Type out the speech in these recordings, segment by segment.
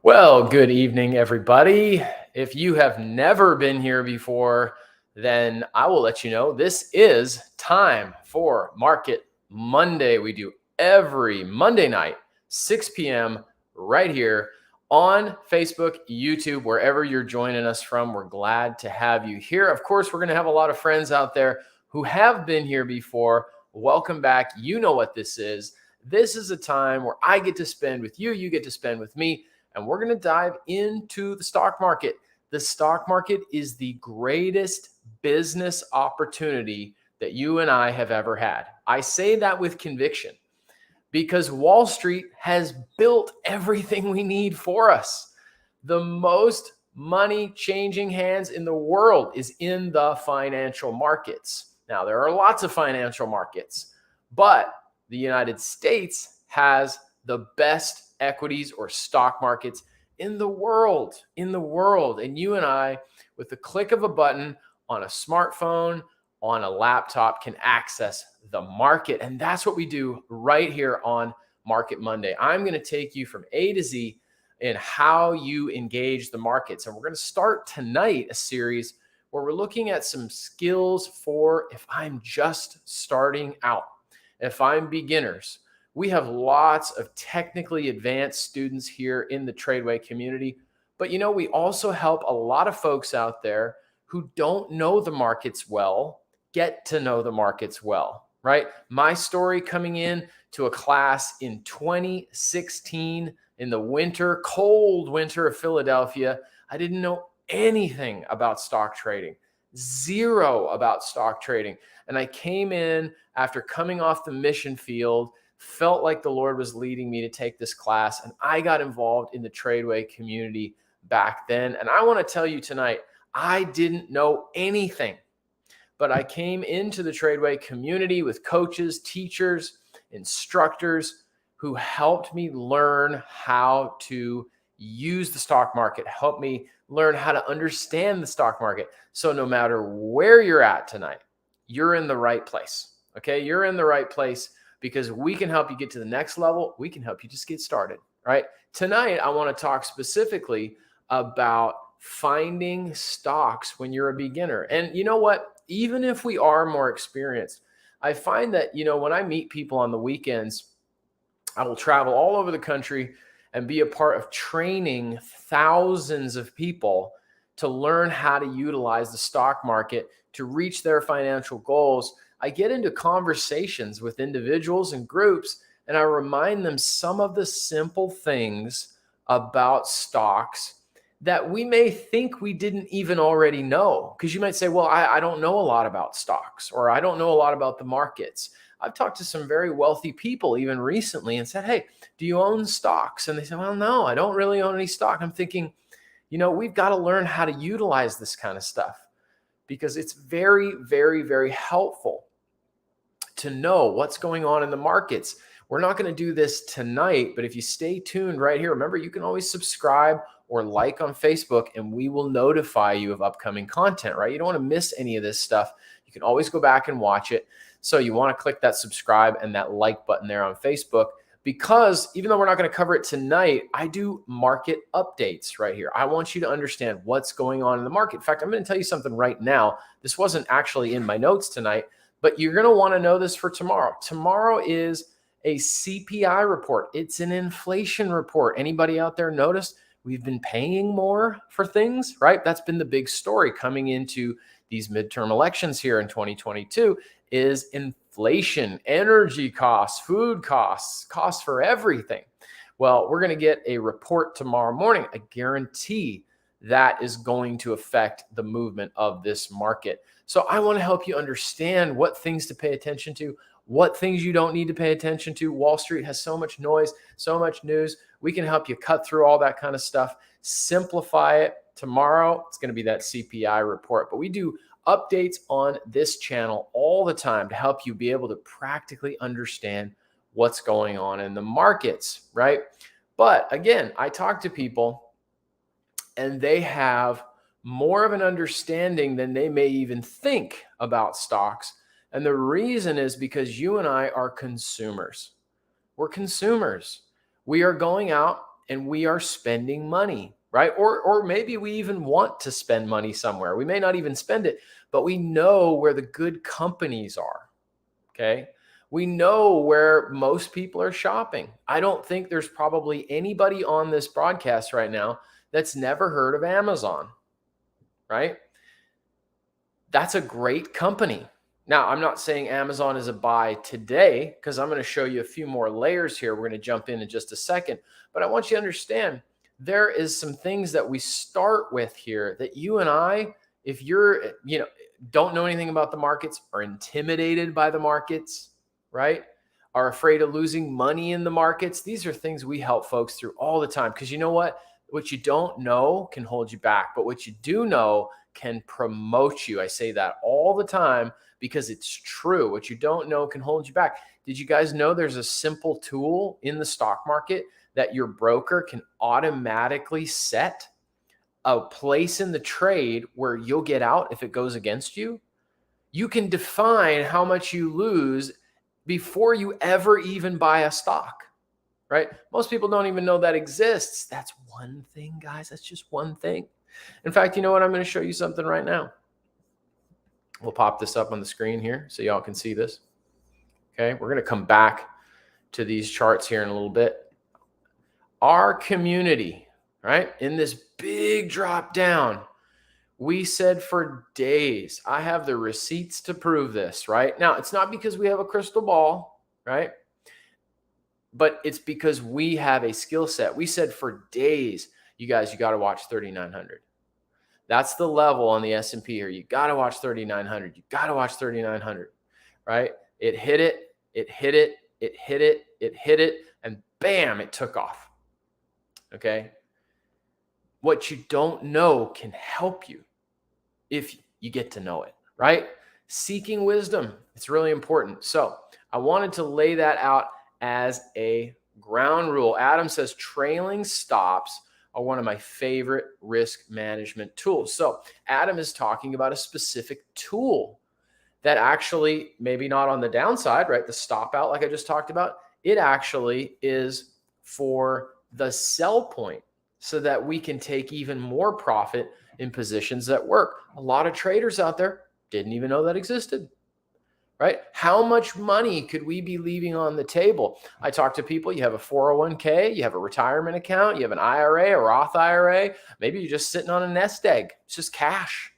Well, good evening, everybody. If you have never been here before, then I will let you know this is time for Market Monday. We do every Monday night, 6 p.m., right here on Facebook, YouTube, wherever you're joining us from. We're glad to have you here. Of course, we're going to have a lot of friends out there who have been here before. Welcome back. You know what this is. This is a time where I get to spend with you, you get to spend with me. And we're going to dive into the stock market. The stock market is the greatest business opportunity that you and I have ever had. I say that with conviction because Wall Street has built everything we need for us. The most money changing hands in the world is in the financial markets. Now, there are lots of financial markets, but the United States has the best equities or stock markets in the world. And you and I, with the click of a button on a smartphone, on a laptop, can access the market. And that's what we do right here on Market Monday. I'm going to take you from A to Z in how you engage the markets. And we're going to start tonight a series where we're looking at some skills for if I'm just starting out, if I'm beginners. We have lots of technically advanced students here in the Tradeway community, but we also help a lot of folks out there who don't know the markets well get to know the markets well, right? My story coming in to a class in 2016 in the winter, cold winter of Philadelphia, I didn't know anything about stock trading, zero about stock trading. And I came in after coming off the mission field, felt like the Lord was leading me to take this class, and I got involved in the Tradeway community back then. And I want to tell you tonight, I didn't know anything, but I came into the Tradeway community with coaches, teachers, instructors who helped me learn how to use the stock market, helped me learn how to understand the stock market. So no matter where you're at tonight, you're in the right place. Okay, you're in the right place, because we can help you get to the next level. We can help you just get started, right? Tonight, I want to talk specifically about finding stocks when you're a beginner. And you know what? Even if we are more experienced, I find that, when I meet people on the weekends, I will travel all over the country and be a part of training thousands of people to learn how to utilize the stock market to reach their financial goals. I get into conversations with individuals and groups, and I remind them some of the simple things about stocks that we may think we didn't even already know. Because you might say, well, I don't know a lot about stocks, or I don't know a lot about the markets. I've talked to some very wealthy people even recently and said, hey, do you own stocks? And they said, well, no, I don't really own any stock. I'm thinking, we've got to learn how to utilize this kind of stuff, because it's very, very, very helpful to know what's going on in the markets. We're not going to do this tonight, but if you stay tuned right here, remember, you can always subscribe or like on Facebook, and we will notify you of upcoming content, right? You don't want to miss any of this stuff. You can always go back and watch it. So you want to click that subscribe and that like button there on Facebook, because even though we're not going to cover it tonight, I do market updates right here. I want you to understand what's going on in the market. In fact, I'm going to tell you something right now. This wasn't actually in my notes tonight, but you're going to want to know this for tomorrow. Tomorrow is a CPI report. It's an inflation report. Anybody out there notice we've been paying more for things, right? That's been the big story coming into these midterm elections here in 2022 is inflation, energy costs, food costs, costs for everything. Well, we're going to get a report tomorrow morning. I guarantee that is going to affect the movement of this market. So I want to help you understand what things to pay attention to, what things you don't need to pay attention to. Wall Street has so much noise, so much news. We can help you cut through all that kind of stuff, simplify it. Tomorrow, it's going to be that CPI report. But we do updates on this channel all the time to help you be able to practically understand what's going on in the markets, right? But again, I talk to people and they have more of an understanding than they may even think about stocks. And the reason is because you and I are consumers. We're consumers. We are going out and we are spending money, right? Or maybe we even want to spend money somewhere. We may not even spend it, but we know where the good companies are, okay? We know where most people are shopping. I don't think there's probably anybody on this broadcast right now that's never heard of Amazon, right? That's a great company. Now, I'm not saying Amazon is a buy today because I'm going to show you a few more layers here. We're going to jump in just a second. But I want you to understand there is some things that we start with here that you and I, if you're, don't know anything about the markets, are intimidated by the markets, right? Are afraid of losing money in the markets. These are things we help folks through all the time because you know what? What you don't know can hold you back, but what you do know can promote you. I say that all the time because it's true. What you don't know can hold you back. Did you guys know there's a simple tool in the stock market that your broker can automatically set a place in the trade where you'll get out if it goes against you? You can define how much you lose before you ever even buy a stock, right? Most people don't even know that exists. That's one thing, guys. That's just one thing. In fact, you know what? I'm going to show you something right now. We'll pop this up on the screen here so y'all can see this. Okay, we're going to come back to these charts here in a little bit. Our community, right, in this big drop down, we said for days, I have the receipts to prove this, right? Now, it's not because we have a crystal ball, right? But it's because we have a skill set. We said for days, you guys, you got to watch 3,900. That's the level on the S&P here. You got to watch 3,900. You got to watch 3,900, right? It hit it, it hit it, it hit it, it hit it, and bam, it took off, okay? What you don't know can help you if you get to know it, right? Seeking wisdom, it's really important. So I wanted to lay that out as a ground rule. Adam says trailing stops are one of my favorite risk management tools. So Adam is talking about a specific tool that actually, maybe not on the downside, right? The stop out, like I just talked about, it actually is for the sell point so that we can take even more profit in positions that work. A lot of traders out there didn't even know that existed, right? How much money could we be leaving on the table? I talk to people, you have a 401k, you have a retirement account, you have an IRA, a Roth IRA, maybe you're just sitting on a nest egg. It's just cash.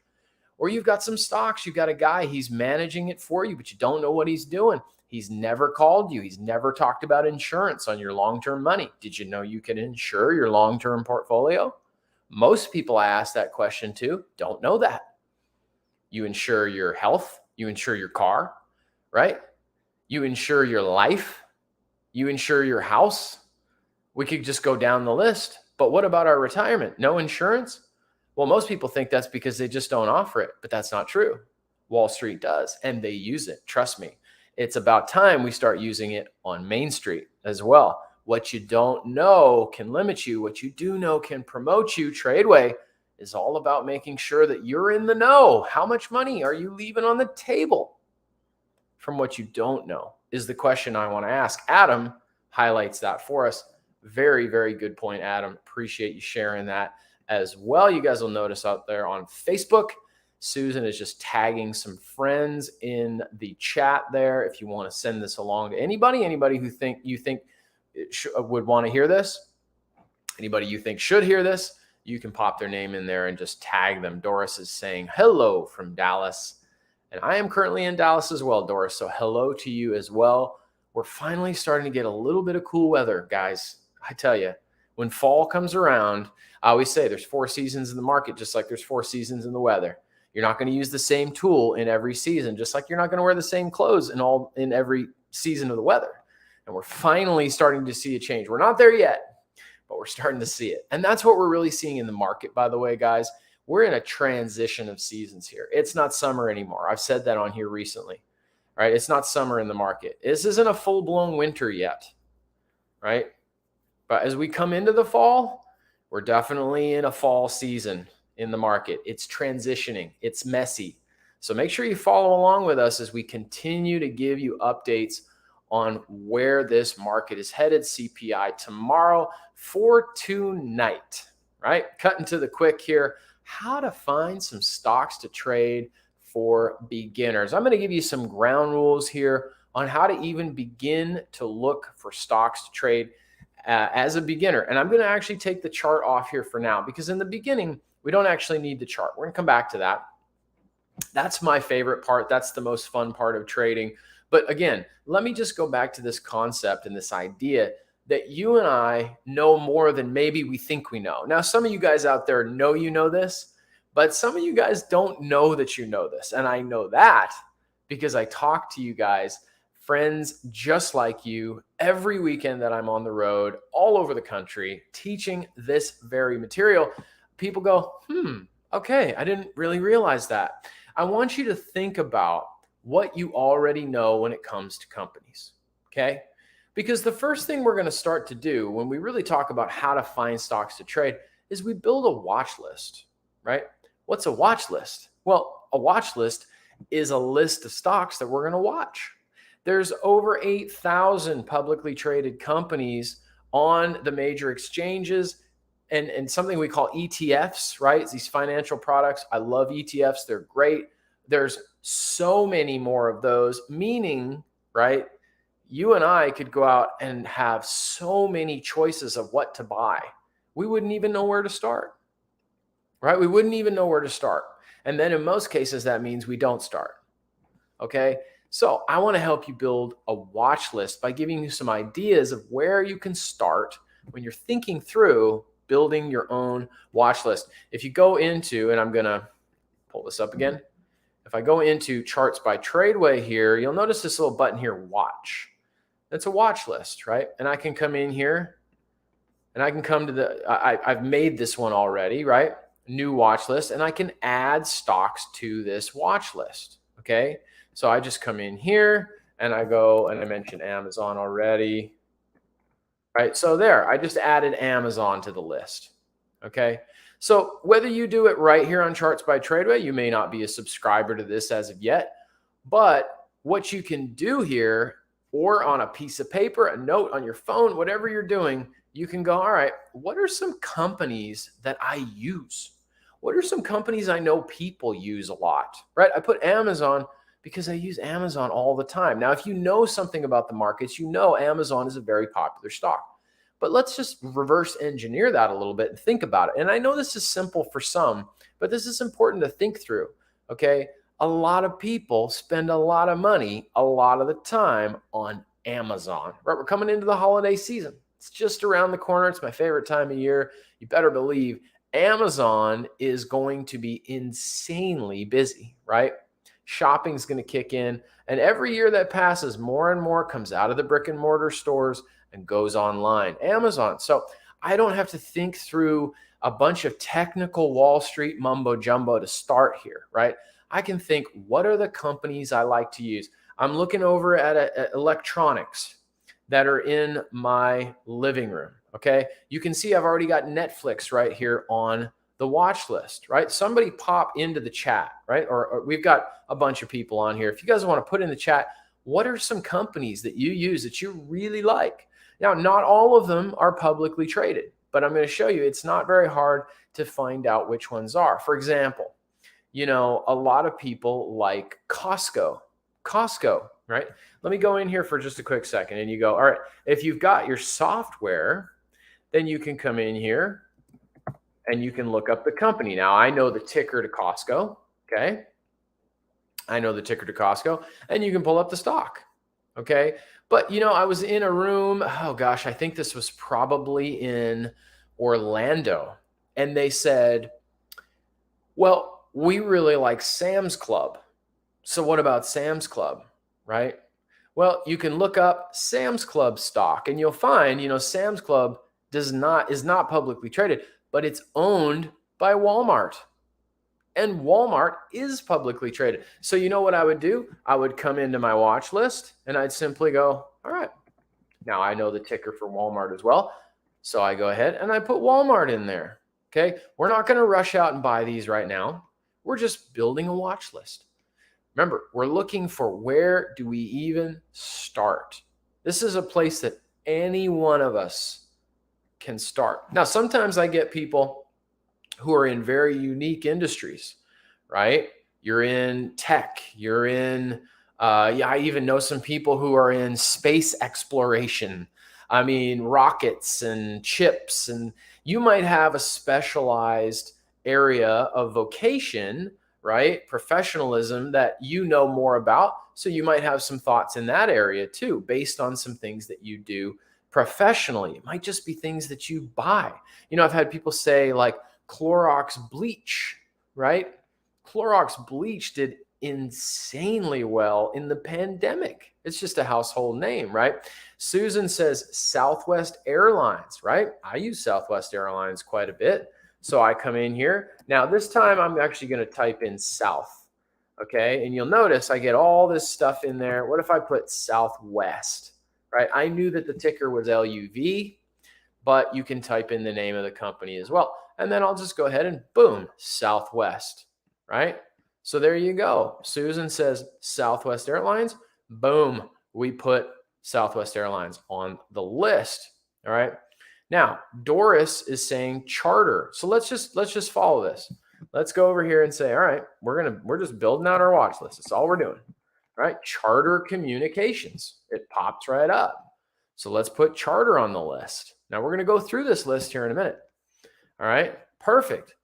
Or you've got some stocks, you've got a guy, he's managing it for you, but you don't know what he's doing. He's never called you. He's never talked about insurance on your long-term money. Did you know you can insure your long-term portfolio? Most people I ask that question to don't know that. You insure your health, you insure your car, right? You insure your life, you insure your house. We could just go down the list. But what about our retirement? No insurance? Well, most people think that's because they just don't offer it, but that's not true. Wall Street does, and they use it. Trust me. It's about time we start using it on Main Street as well. What you don't know can limit you. What you do know can promote you. Tradeway is all about making sure that you're in the know. How much money are you leaving on the table from what you don't know is the question I want to ask. Adam highlights that for us. Very, very good point, Adam. Appreciate you sharing that as well. You guys will notice out there on Facebook, Susan is just tagging some friends in the chat there. If you want to send this along to anybody who you think would want to hear this, anybody you think should hear this, you can pop their name in there and just tag them. Doris is saying hello from Dallas. And I am currently in Dallas as well, Doris. So hello to you as well. We're finally starting to get a little bit of cool weather, guys. I tell you, when fall comes around, I always say there's 4 seasons in the market, just like there's 4 seasons in the weather. You're not going to use the same tool in every season, just like you're not going to wear the same clothes in every season of the weather. And we're finally starting to see a change. We're not there yet, but we're starting to see it. And that's what we're really seeing in the market, by the way, guys. We're in a transition of seasons here. It's not summer anymore. I've said that on here recently, right? It's not summer in the market. This isn't a full-blown winter yet, right? But as we come into the fall, we're definitely in a fall season in the market. It's transitioning. It's messy. So make sure you follow along with us as we continue to give you updates on where this market is headed, CPI tomorrow for tonight, right? Cutting to the quick here, how to find some stocks to trade for beginners. I'm going to give you some ground rules here on how to even begin to look for stocks to trade as a beginner. And I'm going to actually take the chart off here for now, because in the beginning, we don't actually need the chart. We're going to come back to that. That's my favorite part. That's the most fun part of trading. But again, let me just go back to this concept and this idea that you and I know more than maybe we think we know. Now, some of you guys out there know you know this, but some of you guys don't know that you know this. And I know that because I talk to you guys, friends just like you, every weekend that I'm on the road all over the country teaching this very material. People go, okay, I didn't really realize that. I want you to think about what you already know when it comes to companies, okay? Because the first thing we're going to start to do when we really talk about how to find stocks to trade is we build a watch list, right? What's a watch list? Well, a watch list is a list of stocks that we're going to watch. There's over 8,000 publicly traded companies on the major exchanges and something we call ETFs, right? It's these financial products. I love ETFs. They're great. There's so many more of those, meaning, right, you and I could go out and have so many choices of what to buy. We wouldn't even know where to start, right? We wouldn't even know where to start. And then in most cases, that means we don't start, okay? So I want to help you build a watch list by giving you some ideas of where you can start when you're thinking through building your own watch list. If you go into, and I'm going to pull this up again. If I go into charts by Tradeway here, you'll notice this little button here, watch. That's a watch list, right? And I can come in here and I can come to the, I've made this one already, right? New watch list, and I can add stocks to this watch list, okay? So I just come in here and I go, and I mentioned Amazon already, right? So there, I just added Amazon to the list, okay? So whether you do it right here on Charts by Tradeway, you may not be a subscriber to this as of yet, but what you can do here, or on a piece of paper, a note on your phone, whatever you're doing, you can go, all right, what are some companies that I use? What are some companies I know people use a lot, right? I put Amazon because I use Amazon all the time. Now, if you know something about the markets, you know Amazon is a very popular stock. But let's just reverse engineer that a little bit and think about it. And I know this is simple for some, but this is important to think through, okay? A lot of people spend a lot of money a lot of the time on Amazon, right? We're coming into the holiday season. It's just around the corner. It's my favorite time of year. You better believe Amazon is going to be insanely busy, right? Shopping's going to kick in. And every year that passes, more and more comes out of the brick and mortar stores and goes online. Amazon. So I don't have to think through a bunch of technical Wall Street mumbo jumbo to start here, right? I can think, what are the companies I like to use? I'm looking over at electronics that are in my living room, okay? You can see I've already got Netflix right here on the watch list, right? Somebody pop into the chat, right? Or we've got a bunch of people on here. If you guys want to put in the chat, what are some companies that you use that you really like? Now, not all of them are publicly traded, but I'm going to show you it's not very hard to find out which ones are. For example, you know, a lot of people like Costco, right? Let me go in here for just a quick second and you go, all right, if you've got your software, then you can come in here and you can look up the company. Now, I know the ticker to Costco, okay? I know the ticker to Costco, and you can pull up the stock, okay? But, you know, I was in a room, oh gosh, I think this was probably in Orlando, and they said, well, we really like Sam's Club. So what about Sam's Club, right? Well, you can look up Sam's Club stock, and you'll find, you know, Sam's Club is not publicly traded, but it's owned by Walmart. And Walmart is publicly traded. So you know what I would do? I would come into my watch list and I'd simply go, all right, now I know the ticker for Walmart as well. So I go ahead and I put Walmart in there. Okay. We're not going to rush out and buy these right now. We're just building a watch list. Remember, we're looking for where do we even start? This is a place that any one of us can start. Now, sometimes I get people who are in very unique industries, right? You're in tech, you're in, yeah, I even know some people who are in space exploration. I mean, rockets and chips, and you might have a specialized area of vocation, right? Professionalism that you know more about. So you might have some thoughts in that area too, based on some things that you do professionally. It might just be things that you buy. I've had people say, like, Clorox bleach, right? Clorox bleach did insanely well in the pandemic. It's just a household name, right? Susan says Southwest Airlines, right? I use Southwest Airlines quite a bit. So I come in here. Now, this time I'm actually going to type in South, okay? And you'll notice I get all this stuff in there. What if I put Southwest, right? I knew that the ticker was LUV, but you can type in the name of the company as well. And then I'll just go ahead and boom, Southwest, right? So there you go. Susan says Southwest Airlines. Boom, we put Southwest Airlines on the list. All right. Now, Doris is saying charter. So let's just follow this. Let's go over here and say, all right, we're just building out our watch list. That's all we're doing. All right. Charter Communications. It pops right up. So let's put charter on the list. Now we're going to go through this list here in a minute. All right, perfect.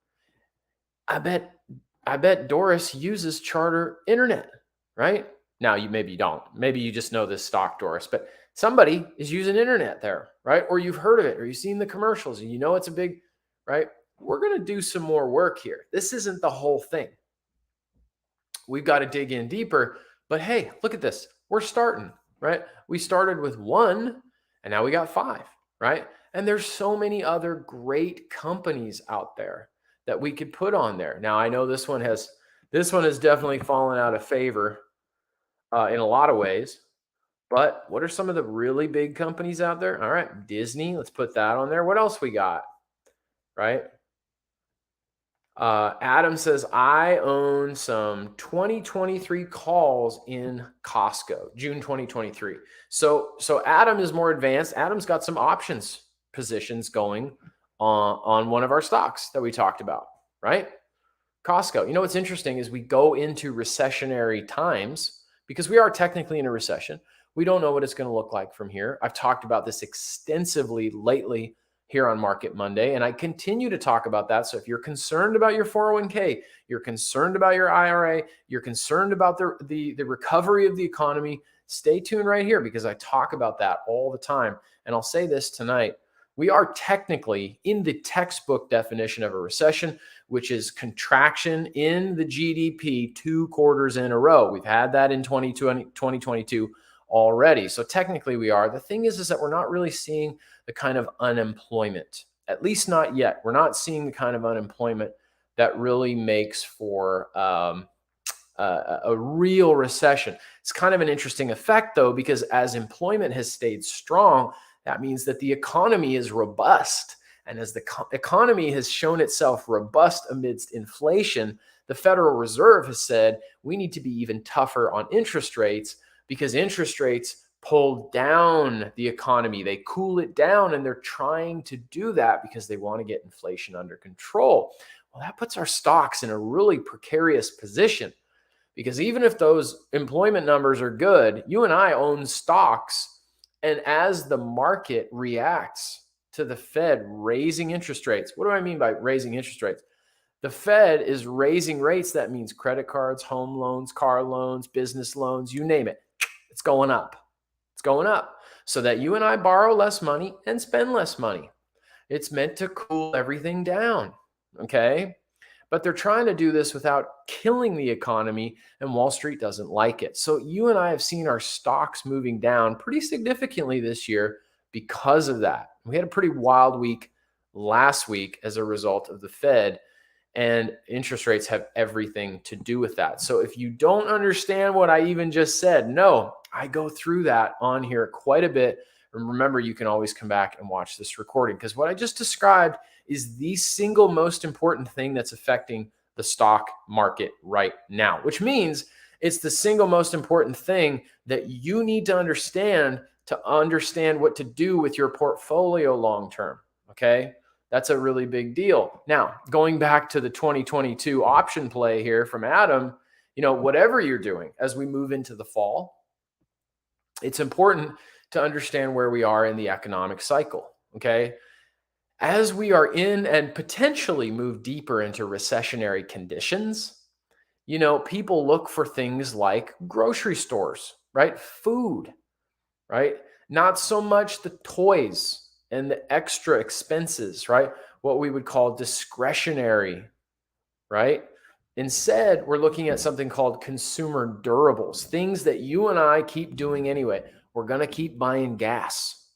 I bet Doris uses Charter Internet, right? Now maybe you don't. Maybe you just know this stock, Doris, but somebody is using internet there, right? Or you've heard of it, or you've seen the commercials, and you know it's a big, right? We're going to do some more work here. This isn't the whole thing. We've got to dig in deeper, but hey, look at this. We're starting, right? We started with 1, and now we got 5, right? And there's so many other great companies out there that we could put on there. Now, I know this one has definitely fallen out of favor in a lot of ways. But what are some of the really big companies out there? All right, Disney, let's put that on there. What else we got? Right? Adam says, I own some 2023 calls in Costco, June 2023. So Adam is more advanced. Adam's got some options positions going on one of our stocks that we talked about, right? Costco. You know what's interesting is we go into recessionary times because we are technically in a recession. We don't know what it's going to look like from here. I've talked about this extensively lately here on Market Monday, and I continue to talk about that. So if you're concerned about your 401k, you're concerned about your IRA, you're concerned about the recovery of the economy, stay tuned right here because I talk about that all the time. And I'll say this tonight. We are technically in the textbook definition of a recession, which is contraction in the GDP 2 quarters in a row. We've had that in 2022 already. So technically we are. The thing is that we're not really seeing the kind of unemployment, at least not yet. We're not seeing the kind of unemployment that really makes for a real recession. It's kind of an interesting effect, though, because as employment has stayed strong, that means that the economy is robust. And as the economy has shown itself robust amidst inflation, the Federal Reserve has said we need to be even tougher on interest rates because interest rates pull down the economy. They cool it down, and they're trying to do that because they want to get inflation under control. Well, that puts our stocks in a really precarious position because even if those employment numbers are good, you and I own stocks. And as the market reacts to the Fed raising interest rates, what do I mean by raising interest rates? The Fed is raising rates. That means credit cards, home loans, car loans, business loans, you name it. It's going up. It's going up so that you and I borrow less money and spend less money. It's meant to cool everything down, okay? But they're trying to do this without killing the economy, and Wall Street doesn't like it. So you and I have seen our stocks moving down pretty significantly this year because of that. We had a pretty wild week last week as a result of the Fed, and interest rates have everything to do with that. So if you don't understand what I even just said, no, I go through that on here quite a bit. And remember, you can always come back and watch this recording because what I just described is the single most important thing that's affecting the stock market right now, which means it's the single most important thing that you need to understand to understand what to do with your portfolio long term. Okay. That's a really big deal. Now, going back to the 2022 option play here from Adam, whatever you're doing as we move into the fall, it's important to understand where we are in the economic cycle. Okay. As we are in and potentially move deeper into recessionary conditions, people look for things like grocery stores, right? Food, right? Not so much the toys and the extra expenses, right? What we would call discretionary, right? Instead, we're looking at something called consumer durables, things that you and I keep doing anyway. We're going to keep buying gas,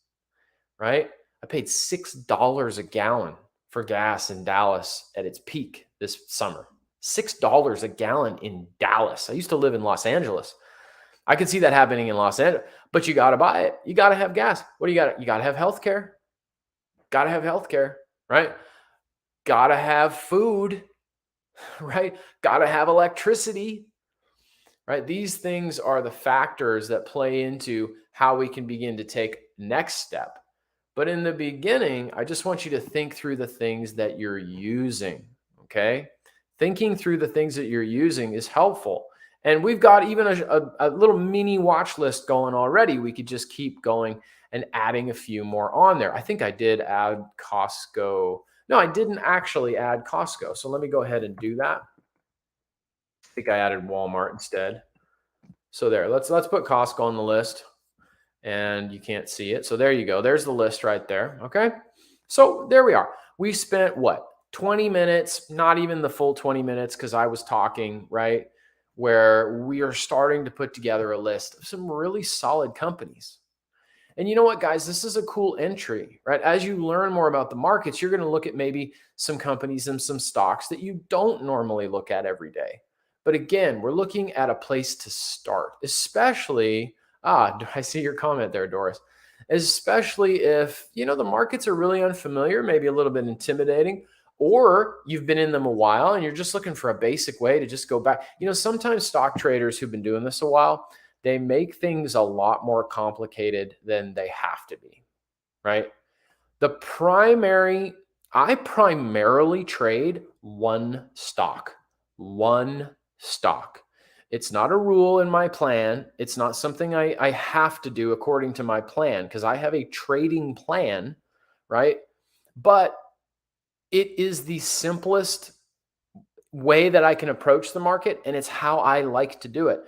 right? I paid $6 a gallon for gas in Dallas at its peak this summer. $6 a gallon in Dallas. I used to live in Los Angeles. I could see that happening in Los Angeles, but you got to buy it. You got to have gas. What do you got? You got to have healthcare. Got to have healthcare, right? Got to have food, right? Got to have electricity, right? These things are the factors that play into how we can begin to take next step. But in the beginning, I just want you to think through the things that you're using, okay? Thinking through the things that you're using is helpful. And we've got even a little mini watch list going already. We could just keep going and adding a few more on there. I think I did add Costco. No, I didn't actually add Costco. So let me go ahead and do that. I think I added Walmart instead. So there, let's put Costco on the list. And you can't see it. So there you go. There's the list right there. Okay. So there we are. We spent what? 20 minutes, not even the full 20 minutes because I was talking, right? Where we are starting to put together a list of some really solid companies. And you know what, guys, this is a cool entry, right? As you learn more about the markets, you're going to look at maybe some companies and some stocks that you don't normally look at every day. But again, we're looking at a place to start, especially, I see your comment there, Doris, especially if, the markets are really unfamiliar, maybe a little bit intimidating, or you've been in them a while and you're just looking for a basic way to just go back. Sometimes stock traders who've been doing this a while, they make things a lot more complicated than they have to be, right? I primarily trade one stock. It's not a rule in my plan. It's not something I have to do according to my plan because I have a trading plan, right? But it is the simplest way that I can approach the market, and it's how I like to do it.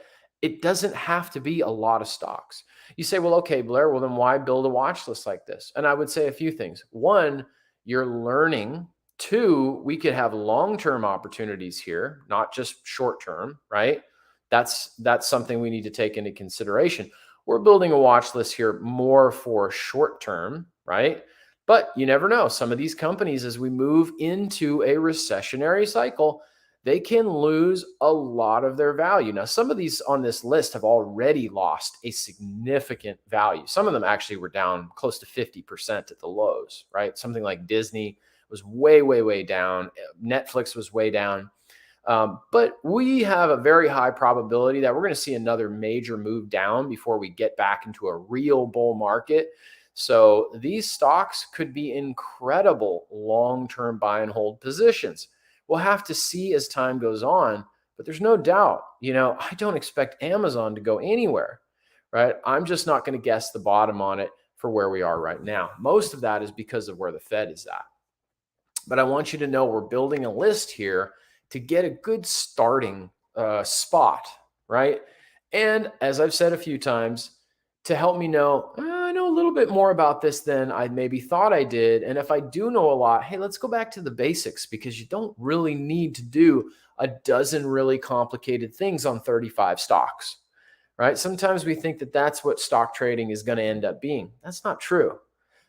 It doesn't have to be a lot of stocks. You say, well, okay, Blair, well, then why build a watch list like this? And I would say a few things. One, you're learning. Two, we could have long-term opportunities here, not just short-term, right? That's something we need to take into consideration. We're building a watch list here more for short-term, right? But you never know. Some of these companies, as we move into a recessionary cycle, they can lose a lot of their value. Now, some of these on this list have already lost a significant value. Some of them actually were down close to 50% at the lows, right? Something like Disney was way, way, way down. Netflix was way down. But we have a very high probability that we're going to see another major move down before we get back into a real bull market. So these stocks could be incredible long-term buy and hold positions. We'll have to see as time goes on, but there's no doubt, I don't expect Amazon to go anywhere, right? I'm just not going to guess the bottom on it for where we are right now. Most of that is because of where the Fed is at. But I want you to know we're building a list here to get a good starting spot, right? And as I've said a few times, to help me know, I know a little bit more about this than I maybe thought I did. And if I do know a lot, hey, let's go back to the basics because you don't really need to do a dozen really complicated things on 35 stocks, right? Sometimes we think that that's what stock trading is going to end up being. That's not true.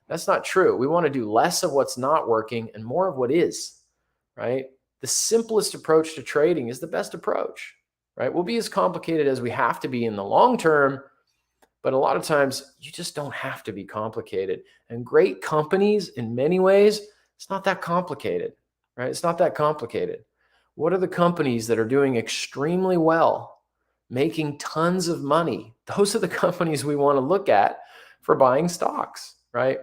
That's not true. We want to do less of what's not working and more of what is, right? The simplest approach to trading is the best approach, right? We'll be as complicated as we have to be in the long term, but a lot of times you just don't have to be complicated. And great companies, in many ways, it's not that complicated, right? It's not that complicated. What are the companies that are doing extremely well, making tons of money? Those are the companies we want to look at for buying stocks, right?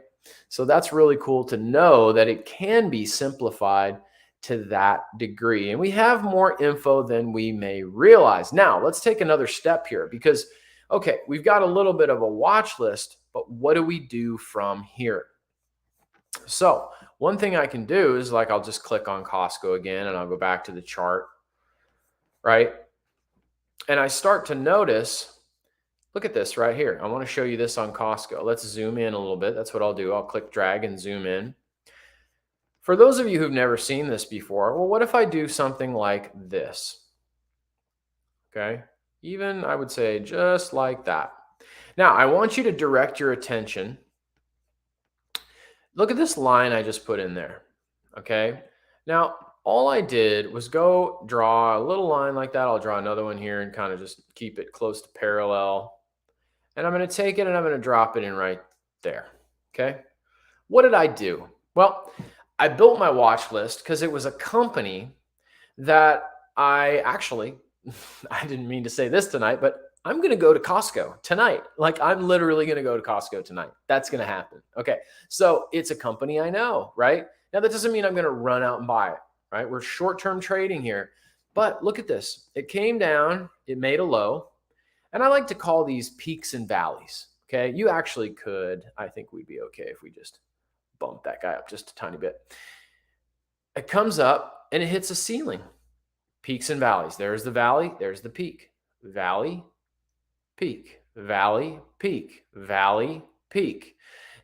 So that's really cool to know that it can be simplified to that degree. And we have more info than we may realize. Now, let's take another step here because, okay, we've got a little bit of a watch list, but what do we do from here? So, one thing I can do is like I'll just click on Costco again and I'll go back to the chart, right? And I start to notice, look at this right here. I want to show you this on Costco. Let's zoom in a little bit. That's what I'll do. I'll click drag and zoom in. For those of you who've never seen this before, well, what if I do something like this? Okay. Even I would say just like that. Now, I want you to direct your attention. Look at this line I just put in there. Okay. Now, all I did was go draw a little line like that. I'll draw another one here and kind of just keep it close to parallel. And I'm going to take it and I'm going to drop it in right there. Okay. What did I do? Well, I built my watch list because it was a company that I actually, I didn't mean to say this tonight, but I'm going to go to Costco tonight. Like I'm literally going to go to Costco tonight. That's going to happen. Okay. So it's a company I know, right? Now that doesn't mean I'm going to run out and buy it, right? We're short-term trading here, but look at this. It came down, it made a low, and I like to call these peaks and valleys. Okay. You actually could, I think we'd be okay if we just bump that guy up just a tiny bit. It comes up and it hits a ceiling. Peaks and valleys. There's the valley, there's the peak. Valley, peak, valley, peak, valley, peak.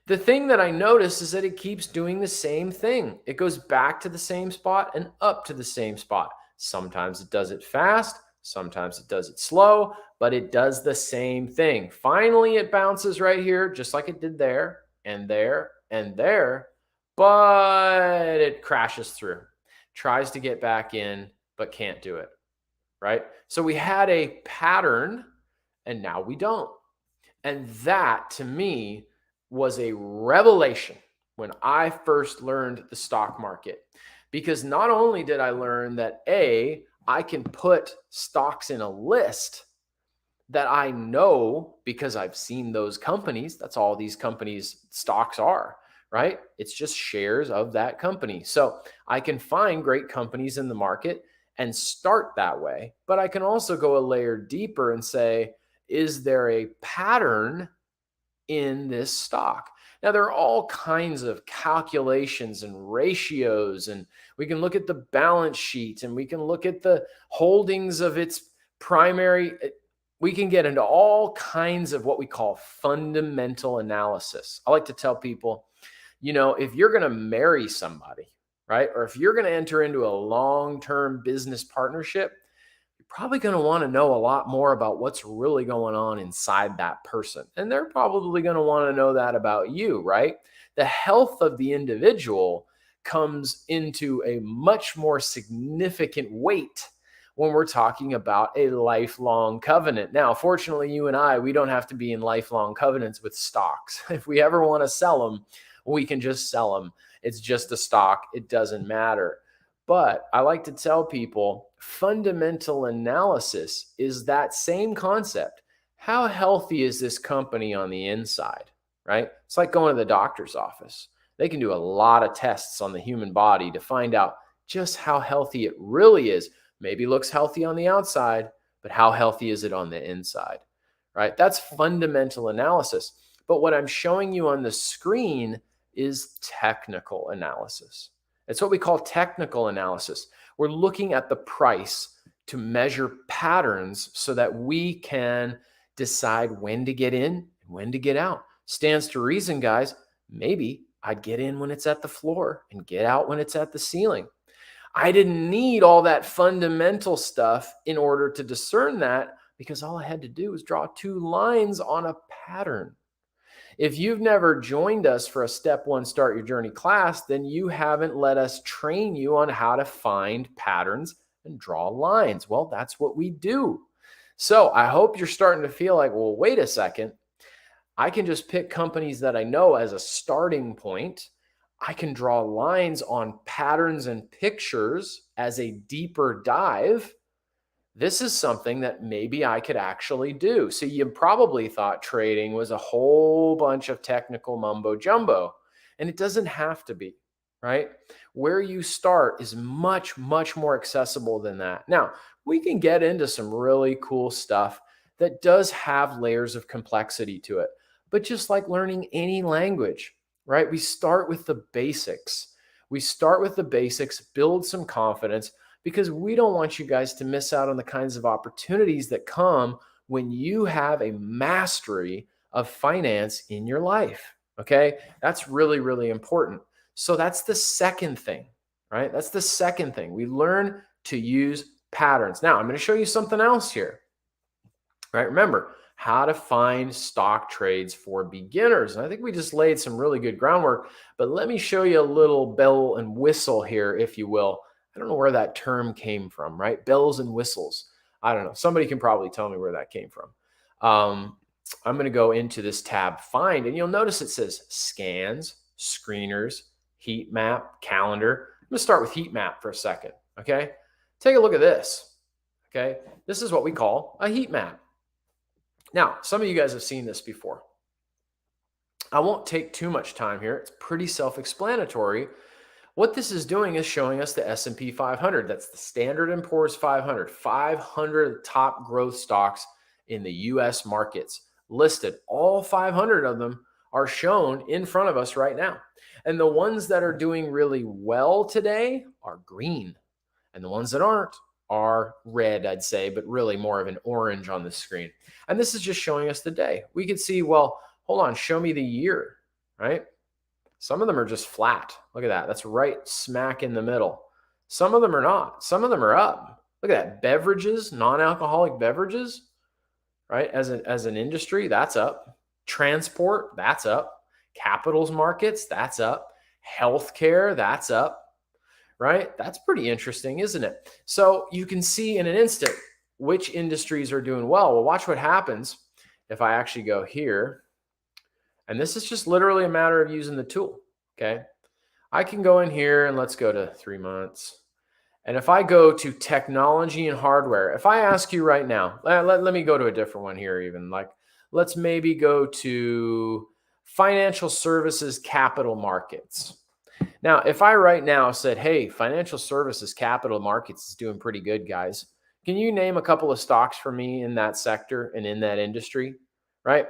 The thing that I notice is that it keeps doing the same thing. It goes back to the same spot and up to the same spot. Sometimes it does it fast, sometimes it does it slow, but it does the same thing. Finally, it bounces right here, just like it did there and there and there, but it crashes through, tries to get back in, but can't do it, right? So we had a pattern and now we don't. And that to me was a revelation when I first learned the stock market. Because not only did I learn that I can put stocks in a list that I know because I've seen those companies. That's all these companies' stocks are, right? It's just shares of that company. So I can find great companies in the market and start that way. But I can also go a layer deeper and say, is there a pattern in this stock? Now, there are all kinds of calculations and ratios, and we can look at the balance sheet and we can look at the holdings of its primary. We can get into all kinds of what we call fundamental analysis. I like to tell people, if you're going to marry somebody, right, or if you're going to enter into a long-term business partnership, you're probably going to want to know a lot more about what's really going on inside that person. And they're probably going to want to know that about you, right? The health of the individual comes into a much more significant weight when we're talking about a lifelong covenant. Now, fortunately, you and I, we don't have to be in lifelong covenants with stocks. If we ever want to sell them, we can just sell them. It's just a stock. It doesn't matter. But I like to tell people fundamental analysis is that same concept. How healthy is this company on the inside, right? It's like going to the doctor's office. They can do a lot of tests on the human body to find out just how healthy it really is. Maybe looks healthy on the outside, but how healthy is it on the inside, right? That's fundamental analysis. But what I'm showing you on the screen is technical analysis. It's what we call technical analysis. We're looking at the price to measure patterns so that we can decide when to get in and when to get out. Stands to reason, guys. Maybe I'd get in when it's at the floor and get out when it's at the ceiling. I didn't need all that fundamental stuff in order to discern that because all I had to do was draw two lines on a pattern. If you've never joined us for a Step 1 Start Your Journey class, then you haven't let us train you on how to find patterns and draw lines. Well, that's what we do. So I hope you're starting to feel like, well, wait a second. I can just pick companies that I know as a starting point. I can draw lines on patterns and pictures as a deeper dive. this is something that maybe I could actually do. So you probably thought trading was a whole bunch of technical mumbo jumbo, and it doesn't have to be, right? Where you start is much, much more accessible than that. Now, we can get into some really cool stuff that does have layers of complexity to it. But just like learning any language, right? We start with the basics. We start with the basics, build some confidence, because we don't want you guys to miss out on the kinds of opportunities that come when you have a mastery of finance in your life. Okay. That's really, really important. So that's the second thing, right? That's the second thing. We learn to use patterns. Now, I'm going to show you something else here, right? Remember, how to find stock trades for beginners. And I think we just laid some really good groundwork, but let me show you a little bell and whistle here, if you will. I don't know where that term came from, right? Bells and whistles. I don't know. Somebody can probably tell me where that came from. I'm going to go into this tab, find, and you'll notice it says scans, screeners, heat map, calendar. I'm going to start with heat map for a second. Okay. Take a look at this. Okay. This is what we call a heat map. Now, some of you guys have seen this before. I won't take too much time here. It's pretty self-explanatory. What this is doing is showing us the S&P 500. That's the Standard & Poor's 500. 500 top growth stocks in the U.S. markets listed. All 500 of them are shown in front of us right now. And the ones that are doing really well today are green. And the ones that aren't are red, I'd say, but really more of an orange on the screen. And this is just showing us the day. We could see, well, hold on, show me the year, right? Some of them are just flat. Look at that. That's right smack in the middle. Some of them are not. Some of them are up. Look at that. Beverages, non-alcoholic beverages, right? As an industry, that's up. Transport, that's up. Capitals markets, that's up. Healthcare, that's up. Right? That's pretty interesting, isn't it? So you can see in an instant which industries are doing well. Well, watch what happens if I actually go here. And this is just literally a matter of using the tool. Okay. I can go in here and let's go to 3 months. And if I go to technology and hardware, if I ask you right now, let me go to a different one here, even like, let's maybe go to financial services, capital markets. Now, if I right now said, hey, financial services, capital markets is doing pretty good, guys. Can you name a couple of stocks for me in that sector and in that industry, right?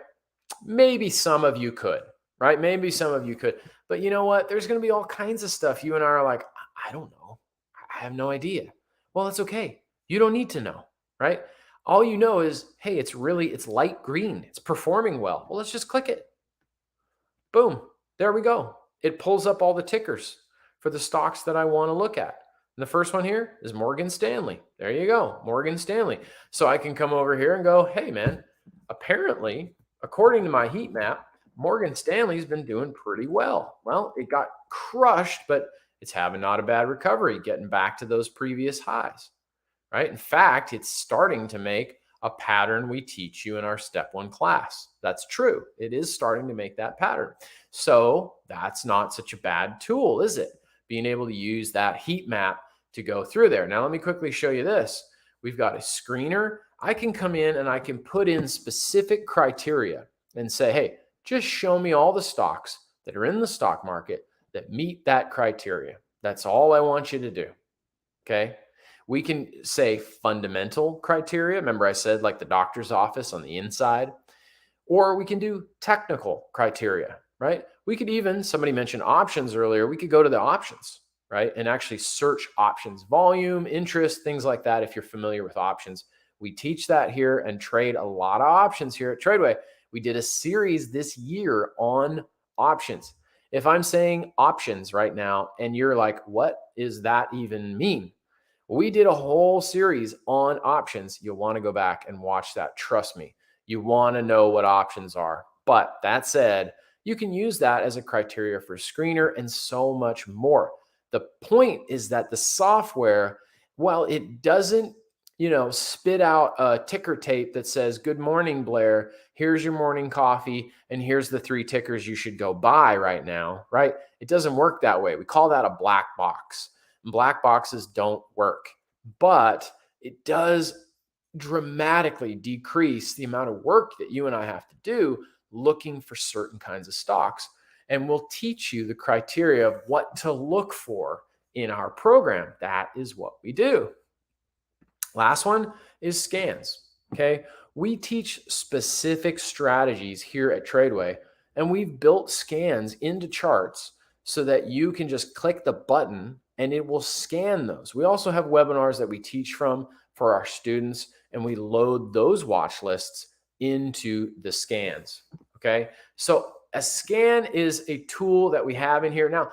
Maybe some of you could, right? Maybe some of you could. But you know what? There's going to be all kinds of stuff. You and I are like, I don't know. I have no idea. Well, it's okay. You don't need to know, right? All you know is, hey, it's light green. It's performing well. Well, let's just click it. Boom. There we go. It pulls up all the tickers for the stocks that I want to look at. And the first one here is Morgan Stanley. There you go, Morgan Stanley. So I can come over here and go, hey, man, apparently, according to my heat map, Morgan Stanley's been doing pretty well. Well, it got crushed, but it's having not a bad recovery, getting back to those previous highs, right? In fact, it's starting to make a pattern we teach you in our step 1 class. That's true. It is starting to make that pattern. So that's not such a bad tool, is it? Being able to use that heat map to go through there. Now, let me quickly show you this. We've got a screener. I can come in and I can put in specific criteria and say, hey, just show me all the stocks that are in the stock market that meet that criteria. That's all I want you to do. Okay. We can say fundamental criteria. Remember I said like the doctor's office on the inside, or we can do technical criteria, right? We could even, somebody mentioned options earlier. We could go to the options, right? And actually search options, volume, interest, things like that. If you're familiar with options, we teach that here and trade a lot of options here at Tradeway. We did a series this year on options. If I'm saying options right now and you're like, what does that even mean? We did a whole series on options. You'll want to go back and watch that. Trust me, you want to know what options are. But that said, you can use that as a criteria for screener and so much more. The point is that the software, while it doesn't, spit out a ticker tape that says, good morning, Blair, here's your morning coffee, and here's the 3 tickers you should go buy right now, right? It doesn't work that way. We call that a black box. Black boxes don't work, but it does dramatically decrease the amount of work that you and I have to do looking for certain kinds of stocks. And we'll teach you the criteria of what to look for in our program. That is what we do. Last one is scans. Okay. We teach specific strategies here at Tradeway, and we've built scans into charts so that you can just click the button and it will scan those. We also have webinars that we teach from for our students, and we load those watch lists into the scans. Okay. So a scan is a tool that we have in here. Now,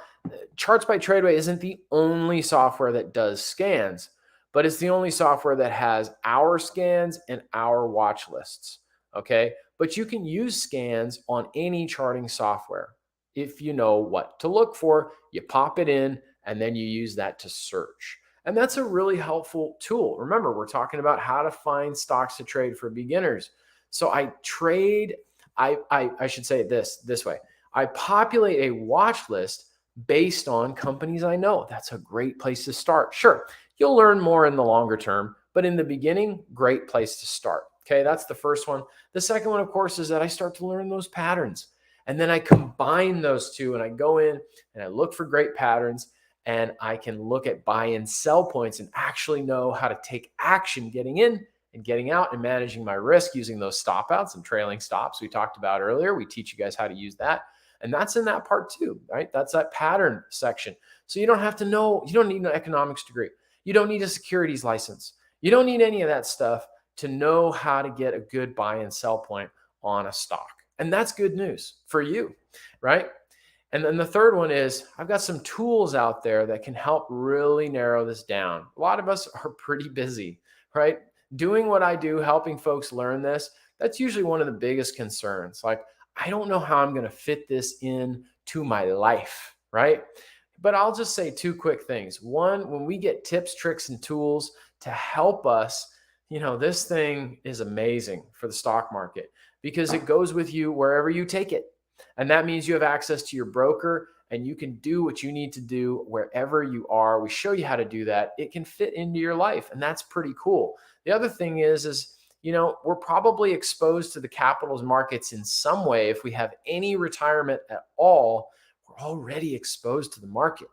Charts by Tradeway isn't the only software that does scans, but it's the only software that has our scans and our watch lists. Okay. But you can use scans on any charting software. If you know what to look for, you pop it in and then you use that to search. And that's a really helpful tool. Remember, we're talking about how to find stocks to trade for beginners. So I should say it this way. I populate a watch list based on companies I know. That's a great place to start. Sure, you'll learn more in the longer term, but in the beginning, great place to start. Okay, that's the first one. The second one, of course, is that I start to learn those patterns. And then I combine those two and I go in and I look for great patterns, and I can look at buy and sell points and actually know how to take action getting in and getting out and managing my risk using those stop outs and trailing stops we talked about earlier. We teach you guys how to use that. And that's in that part too, right? That's that pattern section. So you don't have to know, you don't need an economics degree. You don't need a securities license. You don't need any of that stuff to know how to get a good buy and sell point on a stock. And that's good news for you, right? And then the third one is I've got some tools out there that can help really narrow this down. A lot of us are pretty busy, right? Doing what I do, helping folks learn this, that's usually one of the biggest concerns. Like, I don't know how I'm going to fit this in to my life, right? But I'll just say two quick things. One, when we get tips, tricks, and tools to help us, this thing is amazing for the stock market because it goes with you wherever you take it. And that means you have access to your broker and you can do what you need to do wherever you are. We show you how to do that. It can fit into your life, and that's pretty cool. The other thing is we're probably exposed to the capital markets in some way. If we have any retirement at all, we're already exposed to the market.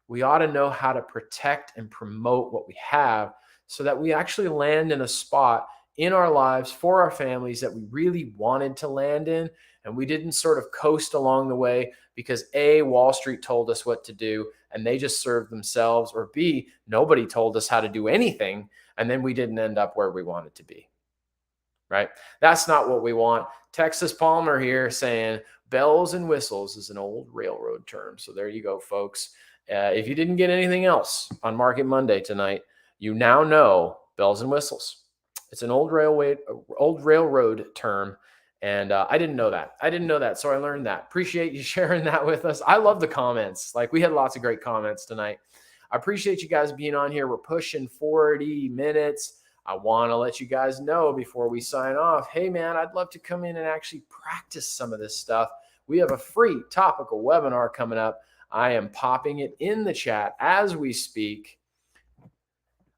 We ought to know how to protect and promote what we have so that we actually land in a spot in our lives for our families that we really wanted to land in. And we didn't sort of coast along the way because A, Wall Street told us what to do and they just served themselves, or B, nobody told us how to do anything and then we didn't end up where we wanted to be, right? That's not what we want. Texas Palmer here saying bells and whistles is an old railroad term. So there you go, folks. If you didn't get anything else on Market Monday tonight, you now know bells and whistles. It's an old railroad term. And I didn't know that. So I learned that. Appreciate you sharing that with us. I love the comments. Like, we had lots of great comments tonight. I appreciate you guys being on here. We're pushing 40 minutes. I want to let you guys know before we sign off, hey man, I'd love to come in and actually practice some of this stuff. We have a free topical webinar coming up. I am popping it in the chat as we speak.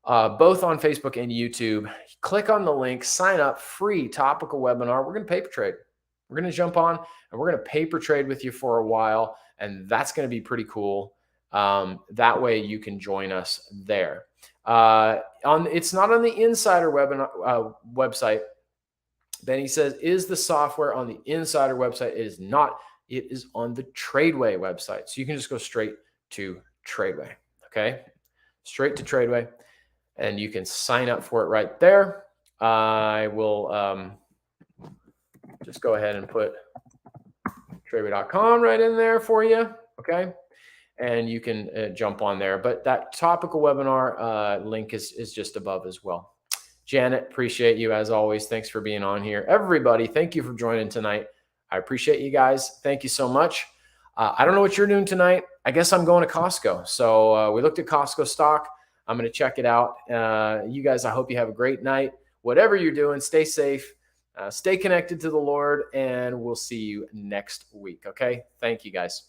Both on Facebook and YouTube. Click on the link, sign up, free topical webinar. We're going to paper trade. We're going to jump on and we're going to paper trade with you for a while. And that's going to be pretty cool. That way you can join us there. It's not on the Insider webinar, website. Benny says, is the software on the Insider website? It is not. It is on the Tradeway website. So you can just go straight to Tradeway. Okay. Straight to Tradeway. And you can sign up for it right there. I will just go ahead and put tradeway.com right in there for you. Okay. And you can jump on there. But that topical webinar link is just above as well. Janet, appreciate you as always. Thanks for being on here. Everybody, thank you for joining tonight. I appreciate you guys. Thank you so much. I don't know what you're doing tonight. I guess I'm going to Costco. So we looked at Costco stock. I'm going to check it out. You guys, I hope you have a great night. Whatever you're doing, stay safe, stay connected to the Lord, and we'll see you next week. Okay. Thank you guys.